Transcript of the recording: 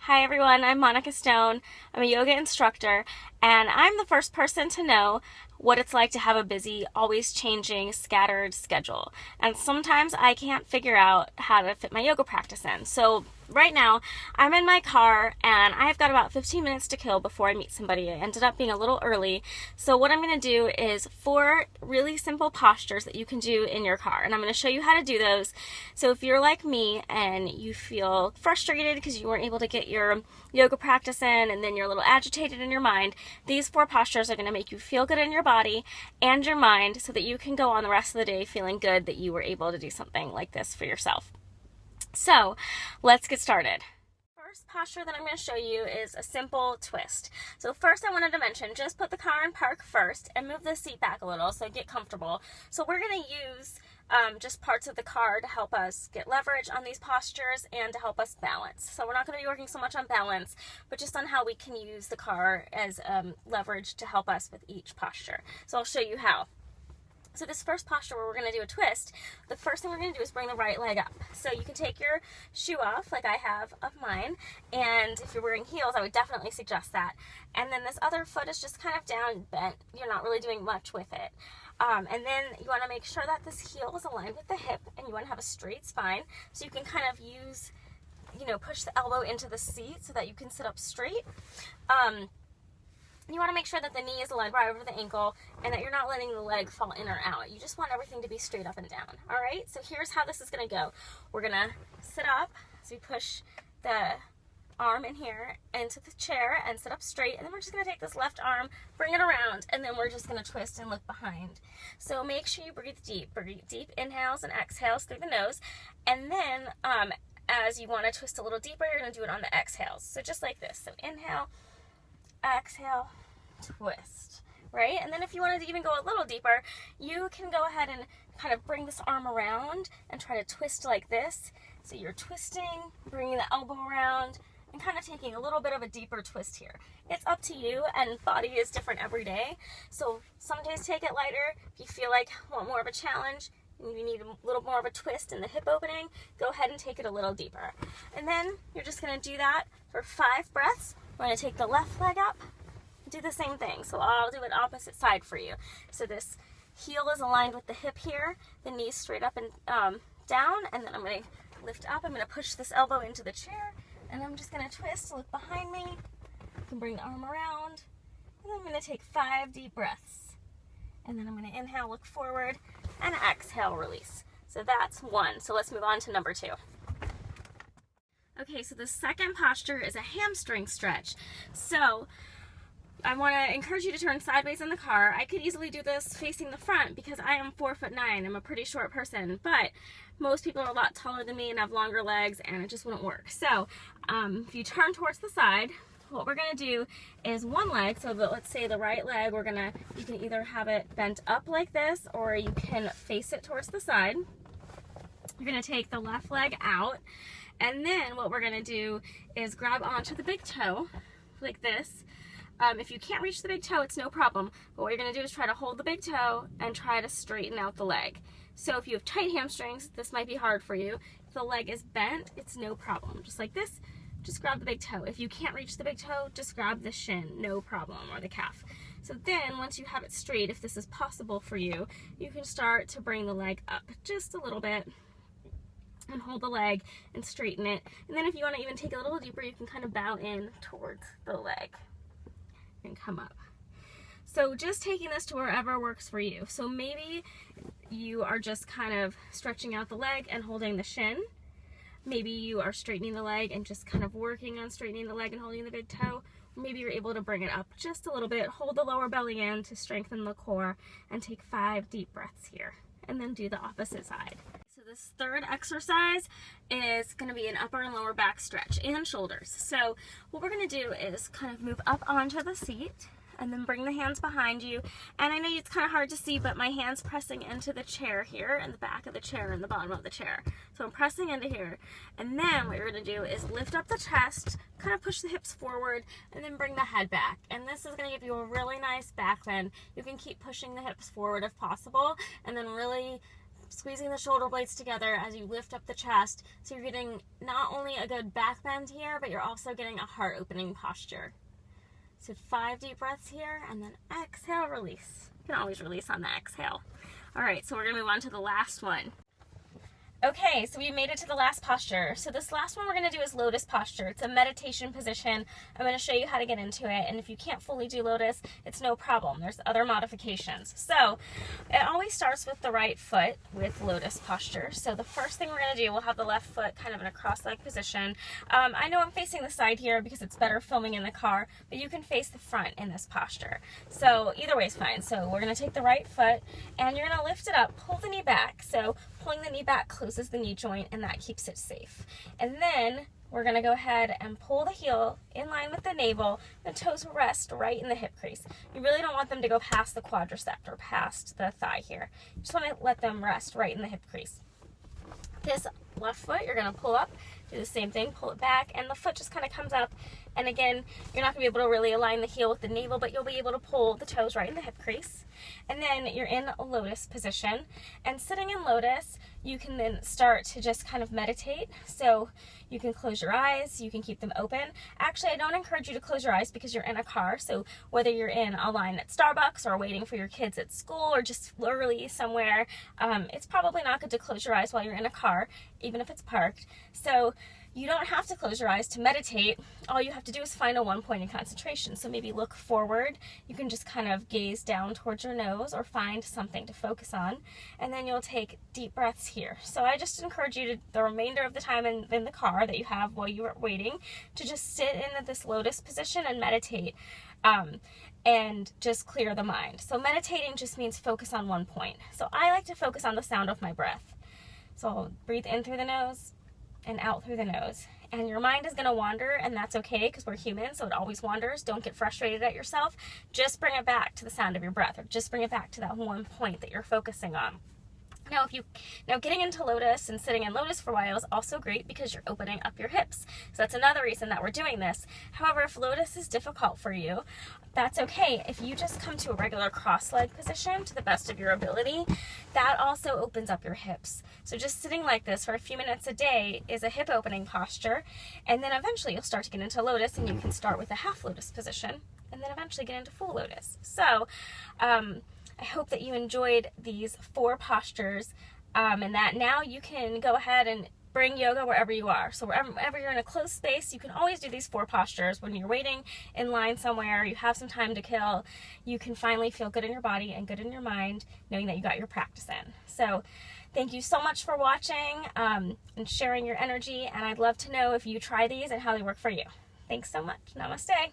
Hi everyone, I'm Monica Stone. I'm a yoga instructor, and I'm the first person to know what it's like to have a busy, always changing, scattered schedule. And sometimes I can't figure out how to fit my yoga practice in. So right now, I'm in my car and I've got about 15 minutes to kill before I meet somebody. I ended up being a little early. So what I'm going to do is 4 really simple postures that you can do in your car. And I'm going to show you how to do those. So if you're like me and you feel frustrated because you weren't able to get your yoga practice in, and then you're a little agitated in your mind, these 4 postures are going to make you feel good in your body and your mind so that you can go on the rest of the day feeling good that you were able to do something like this for yourself. So let's get started. First posture that I'm going to show you is a simple twist. So first I wanted to mention, just put the car in park first and move the seat back a little so get comfortable. So we're going to use just parts of the car to help us get leverage on these postures and to help us balance. So we're not going to be working so much on balance, but just on how we can use the car as leverage to help us with each posture. So I'll show you how. So this first posture where we're going to do a twist, the first thing we're going to do is bring the right leg up. So you can take your shoe off like I have of mine, and if you're wearing heels, I would definitely suggest that. And then this other foot is just kind of down bent. You're not really doing much with it. And then you want to make sure that this heel is aligned with the hip, and you want to have a straight spine. So you can kind of use, push the elbow into the seat so that you can sit up straight. You want to make sure that the knee is aligned right over the ankle and that you're not letting the leg fall in or out. You just want everything to be straight up and down. All right, so here's how this is going to go. We're going to sit up, so we push the arm in here into the chair and sit up straight, and then we're just going to take this left arm, bring it around, and then we're just going to twist and look behind. So make sure you breathe deep inhales and exhales through the nose, and then as you want to twist a little deeper, you're going to do it on the exhales. So just like this. So inhale, exhale, twist, right? And then if you wanted to even go a little deeper, you can go ahead and kind of bring this arm around and try to twist like this. So you're twisting, bringing the elbow around, and kind of taking a little bit of a deeper twist here. It's up to you, and body is different every day. So some days take it lighter. If you feel like you want more of a challenge, and you need a little more of a twist in the hip opening, go ahead and take it a little deeper. And then you're just going to do that for 5 breaths. We're going to take the left leg up, do the same thing. So I'll do it opposite side for you. So this heel is aligned with the hip here, the knees straight up and down, and then I'm going to lift up. I'm going to push this elbow into the chair, and I'm just going to twist, look behind me. I can bring the arm around, and then I'm going to take 5 deep breaths. And then I'm going to inhale, look forward, and exhale, release. So that's 1. So let's move on to number 2. Okay, so the second posture is a hamstring stretch. So I want to encourage you to turn sideways in the car. I could easily do this facing the front because I am 4'9". I'm a pretty short person, but most people are a lot taller than me and have longer legs, and it just wouldn't work. So if you turn towards the side, what we're going to do is one leg, so let's say the right leg, you can either have it bent up like this, or you can face it towards the side. You're going to take the left leg out, and then what we're going to do is grab onto the big toe like this. If you can't reach the big toe, it's no problem. But what you're going to do is try to hold the big toe and try to straighten out the leg. So if you have tight hamstrings, this might be hard for you. If the leg is bent, it's no problem. Just like this, just grab the big toe. If you can't reach the big toe, just grab the shin, no problem, or the calf. So then once you have it straight, if this is possible for you, you can start to bring the leg up just a little bit and hold the leg and straighten it. And then if you want to even take it a little deeper, you can kind of bow in towards the leg and come up. So just taking this to wherever works for you. So maybe you are just kind of stretching out the leg and holding the shin. Maybe you are straightening the leg and just kind of working on straightening the leg and holding the big toe. Maybe you're able to bring it up just a little bit, hold the lower belly in to strengthen the core, and take 5 deep breaths here. And then do the opposite side. So this third exercise is going to be an upper and lower back stretch and shoulders. So what we're going to do is kind of move up onto the seat and then bring the hands behind you. And I know it's kind of hard to see, but my hand's pressing into the chair here, and the back of the chair and the bottom of the chair. So I'm pressing into here. And then what you're going to do is lift up the chest, kind of push the hips forward, and then bring the head back. And this is going to give you a really nice back bend. You can keep pushing the hips forward if possible, and then really squeezing the shoulder blades together as you lift up the chest. So you're getting not only a good back bend here, but you're also getting a heart opening posture. So 5 deep breaths here, and then exhale, release. You can always release on the exhale. All right, so we're gonna move on to the last one. Okay, so we made it to the last posture. So this last one we're going to do is lotus posture. It's a meditation position. I'm going to show you how to get into it, and if you can't fully do lotus, it's no problem. There's other modifications. So it always starts with the right foot with lotus posture. So the first thing we're going to do, we'll have the left foot kind of in a cross-leg position. I know I'm facing the side here because it's better filming in the car, but you can face the front in this posture. So either way is fine. So we're going to take the right foot, and you're going to lift it up, pull the knee back. So pulling the knee back closes the knee joint, and that keeps it safe. And then we're going to go ahead and pull the heel in line with the navel. The toes rest right in the hip crease. You really don't want them to go past the quadricep or past the thigh here. You just want to let them rest right in the hip crease. This left foot, you're going to pull up, do the same thing, pull it back, and the foot just kind of comes up. And again, you're not going to be able to really align the heel with the navel, but you'll be able to pull the toes right in the hip crease. And then you're in a lotus position. And sitting in lotus, you can then start to just kind of meditate. So you can close your eyes, you can keep them open. Actually, I don't encourage you to close your eyes because you're in a car. So whether you're in a line at Starbucks or waiting for your kids at school or just literally somewhere, it's probably not good to close your eyes while you're in a car, even if it's parked. So you don't have to close your eyes to meditate. All you have to do is find a one point in concentration. So maybe look forward. You can just kind of gaze down towards your nose or find something to focus on. And then you'll take deep breaths here. So I just encourage you to, the remainder of the time in the car that you have while you are waiting, to just sit in this lotus position and meditate. And just clear the mind. So meditating just means focus on one point. So I like to focus on the sound of my breath. So I'll breathe in through the nose and out through the nose. And your mind is going to wander, and that's okay because we're human, so it always wanders. Don't get frustrated at yourself. Just bring it back to the sound of your breath, or just bring it back to that one point that you're focusing on. Now getting into lotus and sitting in lotus for a while is also great because you're opening up your hips. So that's another reason that we're doing this. However, if lotus is difficult for you, that's okay. If you just come to a regular cross-leg position to the best of your ability, that also opens up your hips. So just sitting like this for a few minutes a day is a hip opening posture, and then eventually you'll start to get into lotus, and you can start with a half lotus position and then eventually get into full lotus. So I hope that you enjoyed these 4 postures, and that now you can go ahead and bring yoga wherever you are. So wherever you're in a closed space, you can always do these 4 postures. When you're waiting in line somewhere, you have some time to kill, you can finally feel good in your body and good in your mind, knowing that you got your practice in. So thank you so much for watching and sharing your energy, and I'd love to know if you try these and how they work for you. Thanks so much. Namaste.